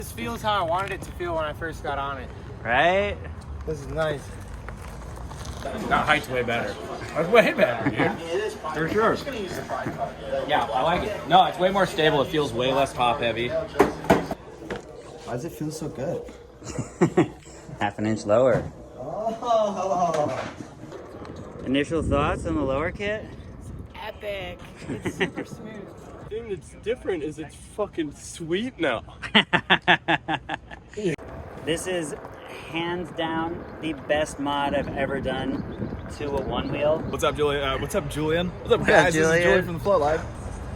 This feels how I wanted it to feel when I first got on it. Right? This is nice. That height's way better. That's way better, dude. For sure. Yeah, I like it. No, it's way more stable. It feels way less top heavy. Why does it feel so good? Half an inch lower. Oh. Initial thoughts on the lower kit? Epic. It's super smooth. The thing that's different is it's fucking sweet now. This is hands down the best mod I've ever done to a one wheel. What's up, Julian? What's up, Julian? What's up, What's guys? up, This is Julian? Julian from the Float Live.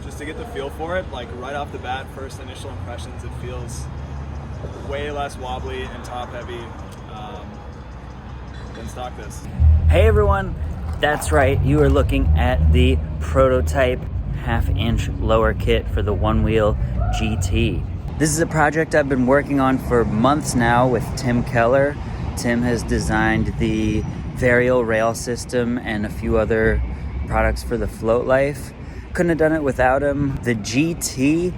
Just to get the feel for it, like right off the bat, first initial impressions, it feels way less wobbly and top heavy than stock this. Hey everyone, that's right, you are looking at the prototype half-inch lower kit for the Onewheel GT. This is a project I've been working on for months now with Tim Keller. Tim has designed the varial rail system and a few other products for the Float Life. Couldn't have done it without him. The GT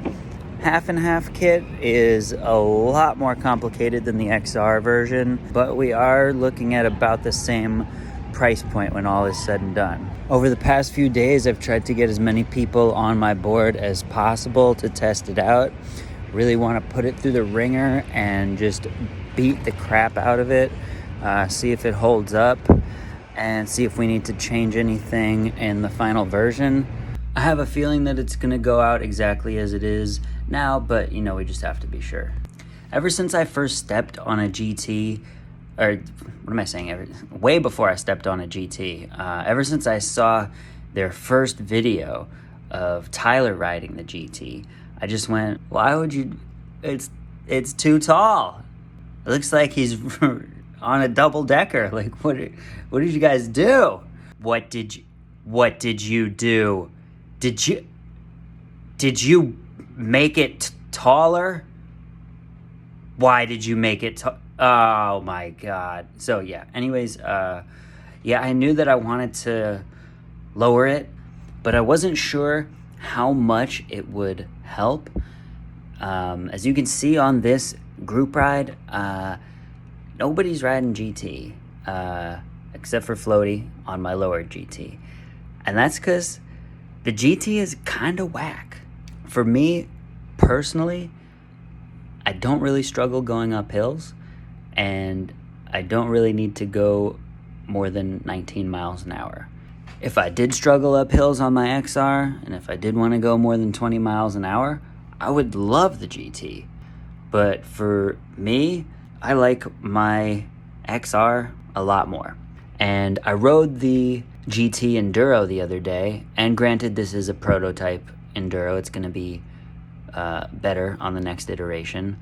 half and half kit is a lot more complicated than the XR version, but we are looking at about the same price point when all is said and done. Over the past few days, I've tried to get as many people on my board as possible to test it out. Really want to put it through the ringer and just beat the crap out of it, see if it holds up, and see if we need to change anything in the final version. I have a feeling that it's going to go out exactly as it is now, but you know, we just have to be sure. Ever since I first stepped on a GT, or what am I saying? Way before I stepped on a GT, ever since I saw their first video of Tyler riding the GT, I just went, why would you, it's too tall. It looks like he's on a double decker. Like, what did you guys do? What did you do? Did you make it taller? Why did you make it oh my God. So yeah, anyways, yeah, I knew that I wanted to lower it, but I wasn't sure how much it would help. As you can see on this group ride, nobody's riding GT, except for Floaty on my lower GT. And that's because the GT is kind of whack. For me, personally, I don't really struggle going up hills, and I don't really need to go more than 19 miles an hour. If I did struggle up hills on my XR, and if I did want to go more than 20 miles an hour, I would love the GT. But for me, I like my XR a lot more. And I rode the GT Enduro the other day, and granted this is a prototype Enduro, it's going to be better on the next iteration,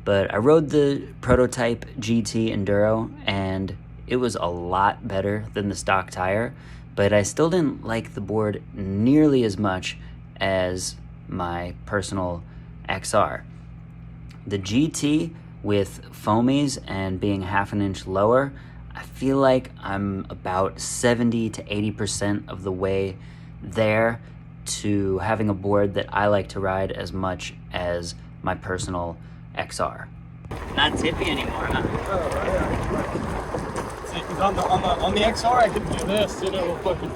but I rode the prototype GT Enduro and it was a lot better than the stock tire, but I still didn't like the board nearly as much as my personal XR. The GT with foamies and being half an inch lower, I feel like I'm about 70 to 80% of the way there to having a board that I like to ride as much as my personal XR. Not tippy anymore, huh? See, 'cause on the XR I can do this, you know, fucking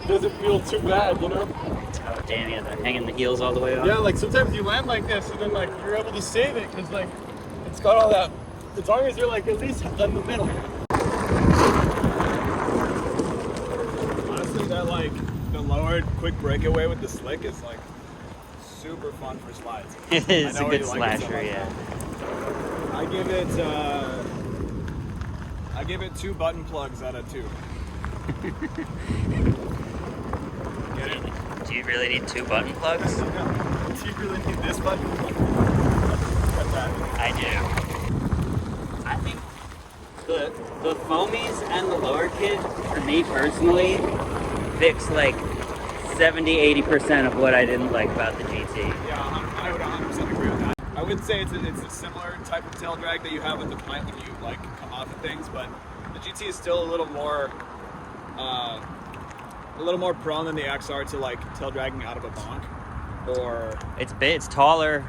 doesn't feel too bad, you know? Oh damn, yeah, they're hanging the heels all the way up. Yeah, like sometimes you land like this and then like you're able to save it because like it's got all that, as long as you're like at least in the middle. Honestly, that like the lowered quick breakaway with the slick is like super fun for slides. It is I a know good you like it so slasher, much. yeah. I give it 2 button plugs out of 2. Get it? Do you really need 2 button plugs? Do you really need this button plug? Got that. I do. I think the foamies and the lower kit, for me personally, fix like 70-80% of what I didn't like about the GT. Yeah, I would 100% agree with that. I would say it's a similar type of tail drag that you have with the pint when you like come off of things, but the GT is still a little more prone than the XR to like tail dragging out of a bonk. or It's taller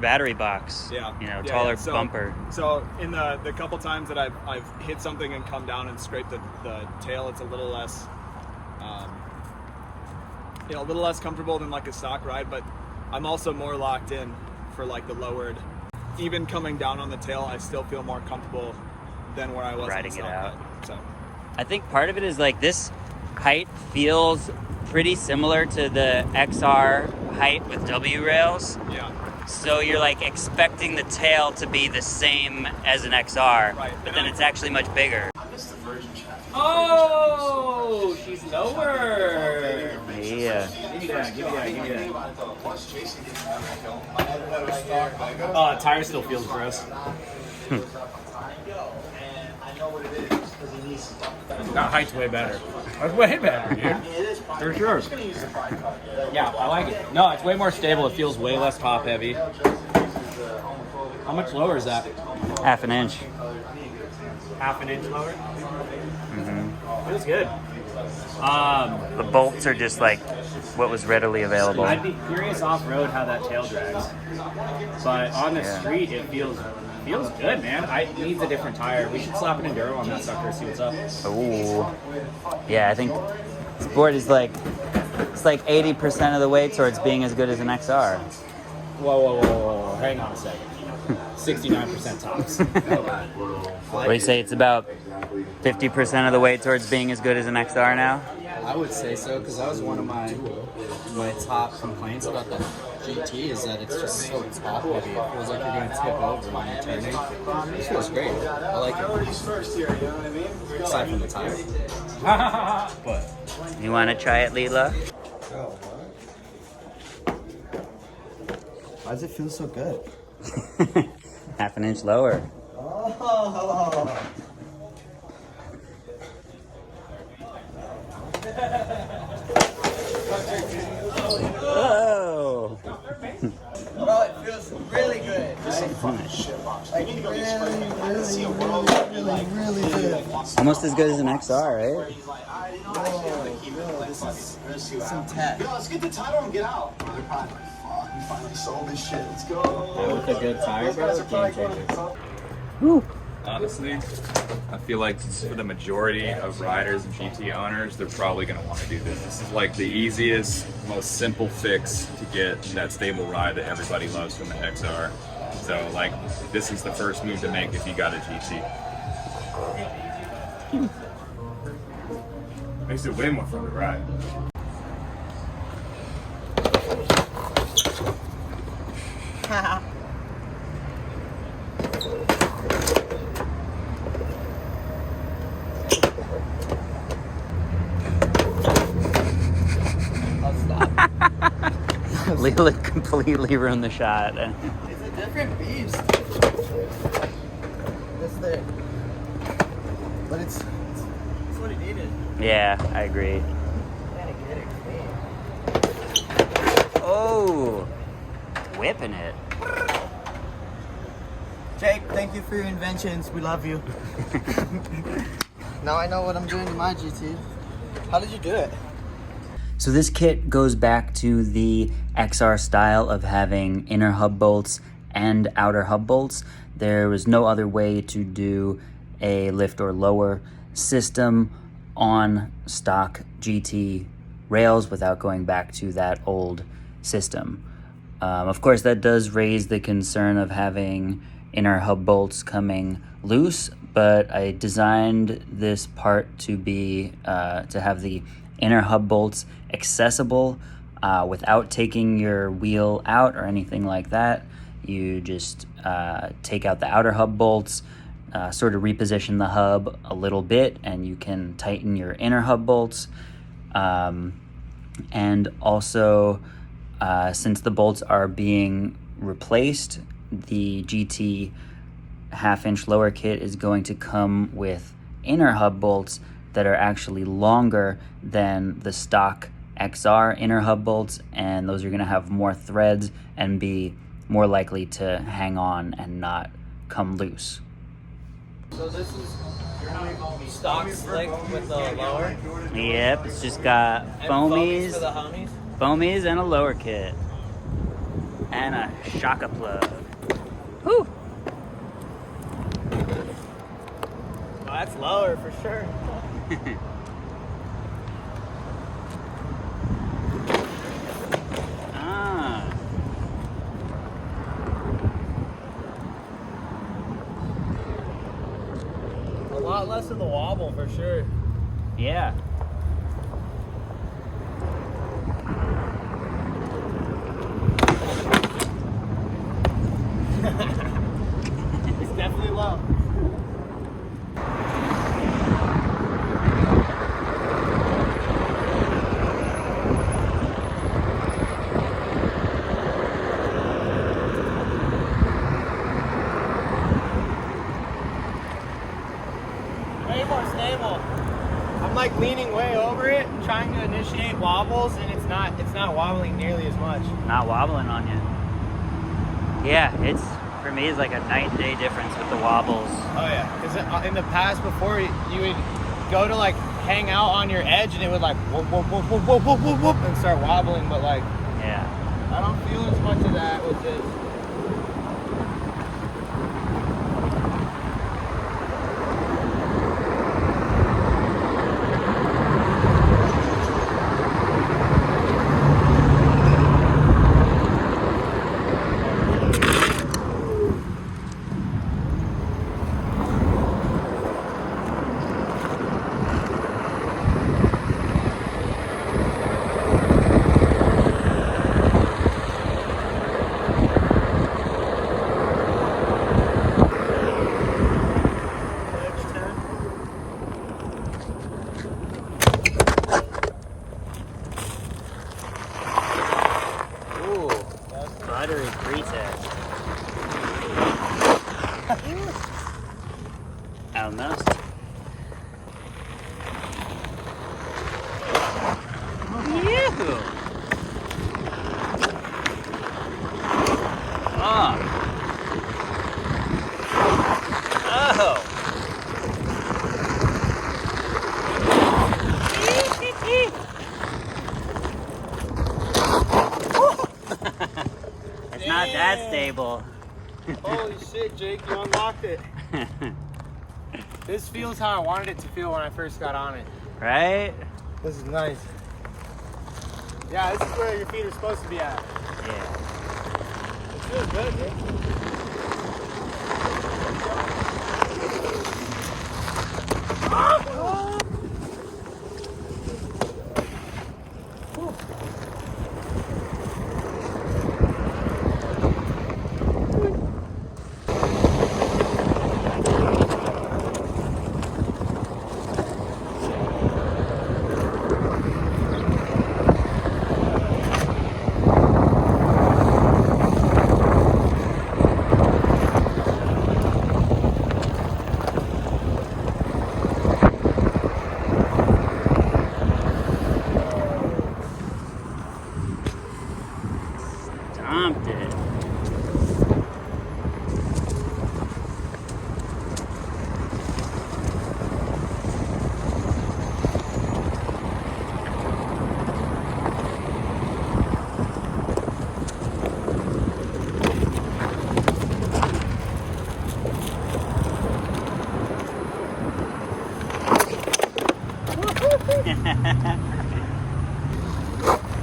battery box. yeah, You know, yeah, taller yeah. So- bumper. So in the couple times that I've hit something and come down and scraped the tail, it's a little less, a little less comfortable than like a stock ride. But I'm also more locked in for like the lowered. Even coming down on the tail, I still feel more comfortable than where I was Riding on it the stock out. ride. So I think part of it is like this height feels pretty similar to the XR height with W rails. yeah, So you're like expecting the tail to be the same as an XR, Right. but then it's actually much bigger. Oh, she's lower. Yeah. Give me that. Oh, tire still feels gross. That height's way better. That's way better, dude. For sure. Yeah, I like it. No, it's way more stable. It feels way less top heavy. How much lower is that? Half an inch. Half an inch lower? Mm-hmm. Feels good. The bolts are just like what was readily available. I'd be curious off-road how that tail drags. But on the Yeah. street, it feels good, man. It needs a different tire. We should slap an enduro on that sucker, see what's up. Ooh. Yeah, I think this board is like, it's like 80% of the way towards being as good as an XR. Whoa. Hang on a second. 69% tops. What do you say? It's about 50% of the way towards being as good as an XR now? I would say so, because that was one of my top complaints about the GT is that it's just so top heavy. It feels like you're going to tip over when you're turning. This feels great. I like it. Aside from the tire. But You want to try it, Leela? Why does it feel so good? Half an inch lower. Oh. Whoa! Bro, it feels really good. Like really good. Almost as good as an XR, right? This is some tech. Let's get the title and get out. You finally sold this shit. Let's go. with a good tire, bro, game changer. Woo! Honestly, I feel like for the majority of riders and GT owners, they're probably going to want to do this. This is like the easiest, most simple fix to get that stable ride that everybody loves from the XR. So like, this is the first move to make if you got a GT. Makes it way more fun to ride. Leela completely ruined the shot. It's a different beast. That's there. But it's what it needed. Yeah, I agree. Gotta get it clean. Oh! Whipping it. Jake, thank you for your inventions. We love you. Now I know what I'm doing to my GT. How did you do it? So this kit goes back to the XR style of having inner hub bolts and outer hub bolts. There was no other way to do a lift or lower system on stock GT rails without going back to that old system. Of course, that does raise the concern of having inner hub bolts coming loose, but I designed this part to be to have the inner hub bolts accessible without taking your wheel out or anything like that. You just take out the outer hub bolts, sort of reposition the hub a little bit, and you can tighten your inner hub bolts. And also, since the bolts are being replaced, the GT half-inch lower kit is going to come with inner hub bolts that are actually longer than the stock XR inner hub bolts, and those are going to have more threads and be more likely to hang on and not come loose. So this is stock slick with the lower. Yep, it's just got And foamies for the foamies, homies. foamies and a lower kit. And a shaka plug. Whew. Well, that's lower for sure. Ah. A lot less of the wobble for sure. Yeah. It's definitely low. Way more stable. I'm like leaning way over it, trying to initiate wobbles, and it's not wobbling nearly as much. Not wobbling on you. Yeah, it's for me it's like a night and day difference with the wobbles. Oh yeah, because in the past before you would go to like hang out on your edge and it would like whoop whoop whoop whoop whoop whoop whoop whoop and start wobbling, but like Yeah. I don't feel as much of that with this. Buttery pre-test. Almost. Yoo-hoo. Oh. Oh. It's not that stable. Holy shit, Jake, you unlocked it. This feels how I wanted it to feel when I first got on it. Right? This is nice. Yeah, this is where your feet are supposed to be at. Yeah. It feels good, Jake. Stomped it.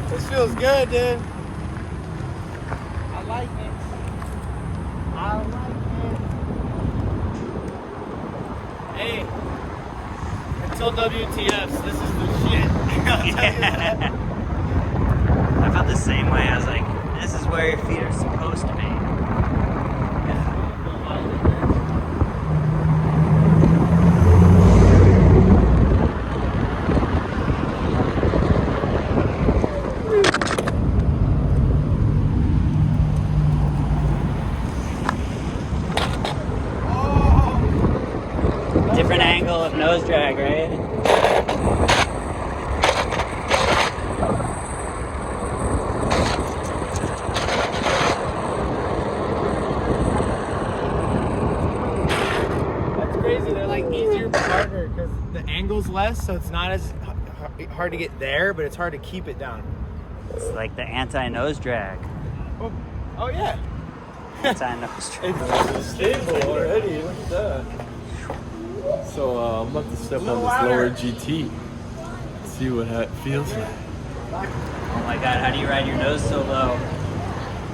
This feels good, dude. I like it. I like it. Hey, until WTFs, this is the shit. I'll tell you that. I felt the same way. I was like, this is where your feet are supposed to be. Different angle of nose drag, right? That's crazy. They're like easier but harder because the angle's less, so it's not as hard to get there, but it's hard to keep it down. It's like the anti-nose drag. Oh, Oh yeah. Tying up the string. It's stable already. Look at that. So I'm about to step on this lower GT. See what it feels like. Oh my god, how do you ride your nose so low?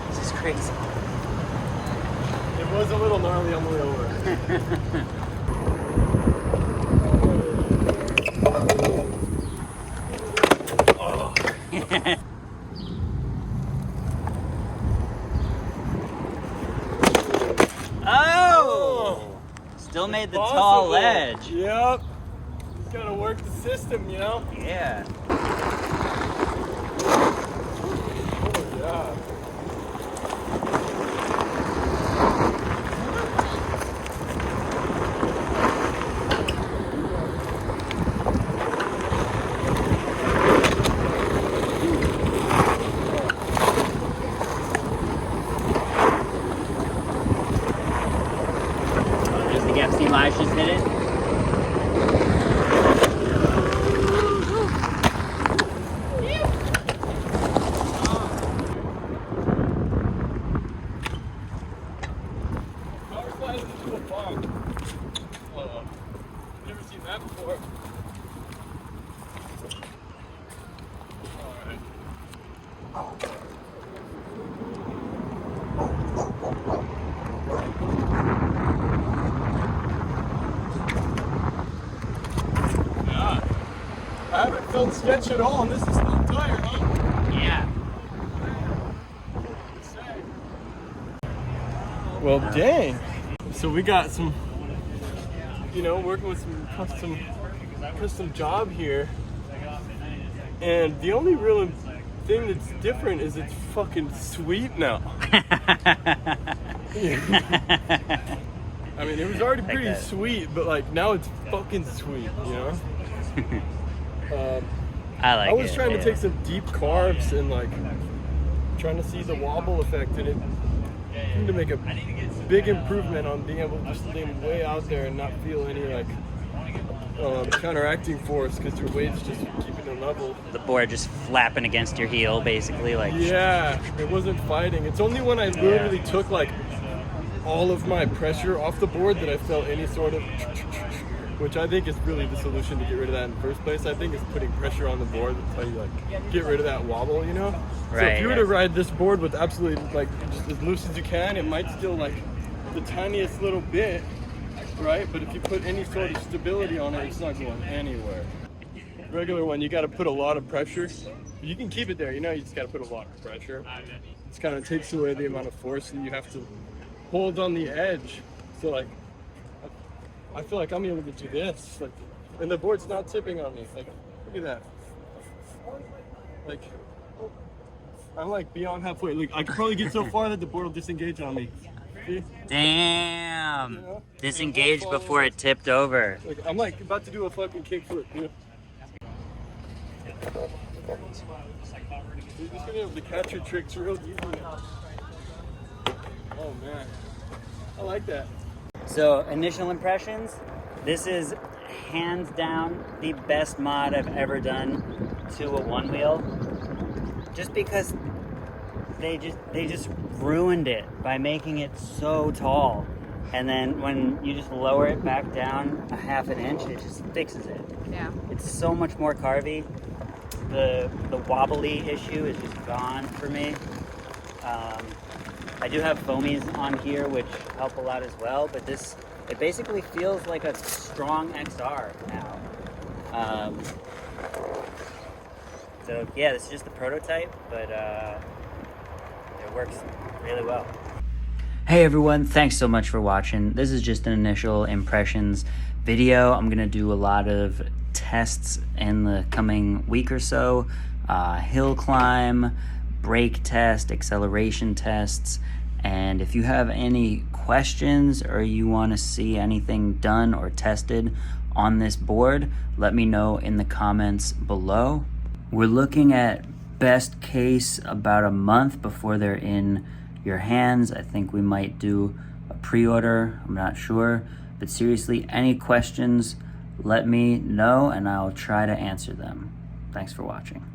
This is crazy. It was a little gnarly on the way over. Oh! Still made the tall edge. Yep. Just gotta work the system, you know? Yeah. Oh, yeah. Does the Gepsi Live just hit it? Power slide into a pond. Never seen that before. Alright. Yeah. I haven't felt sketch at all, and this is still tired, huh? Yeah. Well, dang. So we got some, working with some custom job here. And the only real thing that's different is it's fucking sweet now. I mean, it was already pretty that. sweet, but like now it's fucking sweet, you know? I like it. I was trying to take some deep carves and like trying to see the wobble effect in it. I need to make a big improvement on being able to just lean way out there and not feel any like counteracting force because your weight's just keeping it level. The board just flapping against your heel, basically, like. Yeah, it wasn't fighting. It's only when I literally took like all of my pressure off the board that I felt any sort of, which I think is really the solution to get rid of that in the first place. I think is putting pressure on the board. That's how you like get rid of that wobble, you know? Right, So if you were yeah. to ride this board with absolutely like just as loose as you can, it might still like the tiniest little bit, right? But if you put any sort of stability on it, it's not going anywhere. Regular one, you got to put a lot of pressure. You can keep it there, you just got to put a lot of pressure. It kind of takes away the amount of force that you have to hold on the edge. So like, I feel like I'm able to do this, like, and the board's not tipping on me. Like, look at that. Like, I'm like beyond halfway. Like, I could probably get so far that the board will disengage on me. See? Damn. You know? Disengaged before it tipped over. Like, I'm like about to do a fucking kickflip, You're just gonna be able to catch your tricks real easily. Oh man, I like that. So, initial impressions, this is hands down the best mod I've ever done to a one wheel. Just because they just ruined it by making it so tall. And then when you just lower it back down a half an inch, it just fixes it. Yeah. It's so much more carvy. The wobbly issue is just gone for me. I do have foamies on here, which help a lot as well, but it basically feels like a strong XR now. So yeah, this is just the prototype, but it works really well. Hey everyone, thanks so much for watching. This is just an initial impressions video. I'm gonna do a lot of tests in the coming week or so. Hill climb, brake test, acceleration tests, and if you have any questions or you want to see anything done or tested on this board, let me know in the comments below. We're looking at best case about a month before they're in your hands. I think we might do a pre-order, I'm not sure, but seriously, any questions, let me know and I'll try to answer them. Thanks for watching.